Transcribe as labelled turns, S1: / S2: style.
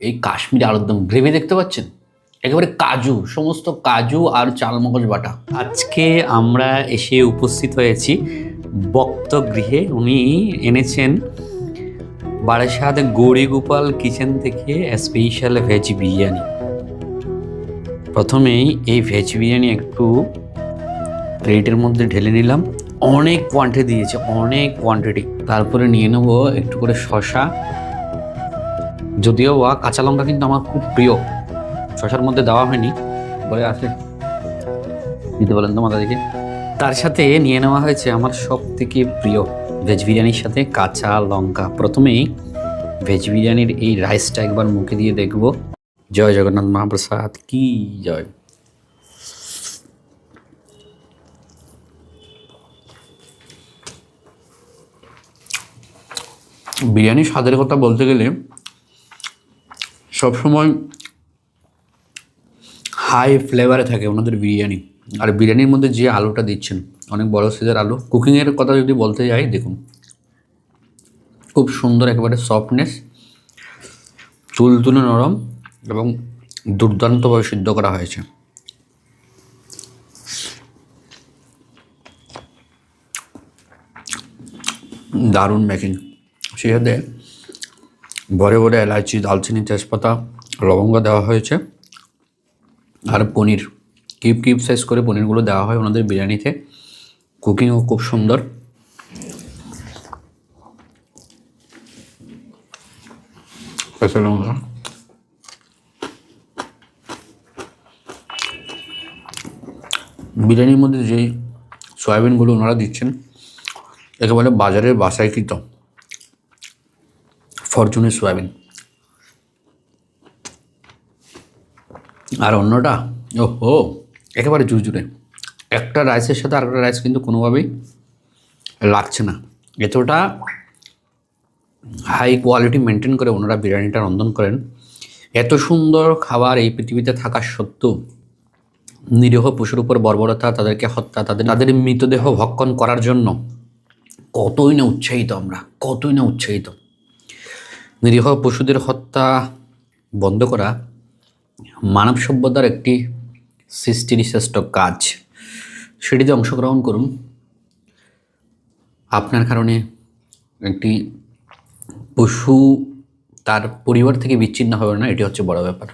S1: এই কাশ্মীরি আলুর দম গ্রেভি দেখতে পাচ্ছেন, একেবারে কাজু, সমস্ত কাজু আর চালমগজ বাটা। আজকে আমরা এসে উপস্থিত হয়েছি বক্তগৃহে। উনি এনেছেন বারাসাত গৌরীগোপাল কিচেন থেকে স্পেশাল ভেজ বিরিয়ানি। প্রথমেই এই ভেজ বিরিয়ানি একটু প্লেটের মধ্যে ঢেলে নিলাম। অনেক কোয়ান্টিটি দিয়েছে, অনেক কোয়ান্টিটি। তারপরে নিয়ে নেব একটু করে শশা, যদিও বা কাঁচা লঙ্কা কিন্তু আমার খুব প্রিয়, শশার মধ্যে দেওয়া হয়নি বলে আসে দিতে বলেন তো মাতাদিকে। তার সাথে নিয়ে নেওয়া হয়েছে আমার সব থেকে প্রিয় ভেজ বিরিয়ানির সাথে কাঁচা লঙ্কা। প্রথমেই ভেজ বিরিয়ানির এই রাইসটা একবার মুখে দিয়ে দেখব। জয় জগন্নাথ মহাপ্রসাদ কি জয়। বিরিয়ানির স্বাদের কথা বলতে গেলে সবসময় হাই ফ্লেভারে থাকে ওনাদের বিরিয়ানি। আর বিরিয়ানির মধ্যে যে আলুটা দিচ্ছেন, অনেক বড় সাইজের আলু। কুকিংয়ের কথা যদি বলতে যাই, দেখুন খুব সুন্দর, একেবারে সফটনেস, তুলতুলে নরম এবং দুর্দান্তভাবে সিদ্ধ করা হয়েছে। দারুণ মেকিং। সেই সাথে ভরে ভরে এলাচি, দালচিনি, তেজপাতা, লবঙ্গ দেওয়া হয়েছে। আর পনির কিউব কিউব সাইজ করে পনিরগুলো দেওয়া হয় ওনাদের বিরিয়ানিতে। কুকিংও খুব সুন্দর। বিরিয়ানির মধ্যে যেই সয়াবিনগুলো ওনারা দিচ্ছেন, একেবারে বাজারের বাসাইকৃত ফরচুনের সয়াবিন। আর অন্যটা ওহো একেবারে জুরজুরে। একটা রাইসের সাথে আরেকটা রাইস কিন্তু কোনোভাবেই লাগছে না। এতটা হাই কোয়ালিটি মেনটেন করে ওনারা বিরিয়ানিটা রন্ধন করেন। এত সুন্দর খাবার এই পৃথিবীতে থাকা সত্ত্বেও নিরীহ পশুর উপর বর্বরতা, তাদেরকে হত্যা, তাদের মৃতদেহ ভক্ষণ করার জন্য কতই না উৎসাহিত আমরা, কতই না উৎসাহিত। নিরীহ পশুদের হত্যা বন্ধ করা মানব সভ্যতার একটি সৃষ্টির শ্রেষ্ঠ কাজ। সেটিতে অংশগ্রহণ করুন। আপনার কারণে একটি পশু তার পরিবার থেকে বিচ্ছিন্ন হবে না, এটি হচ্ছে বড় ব্যাপার।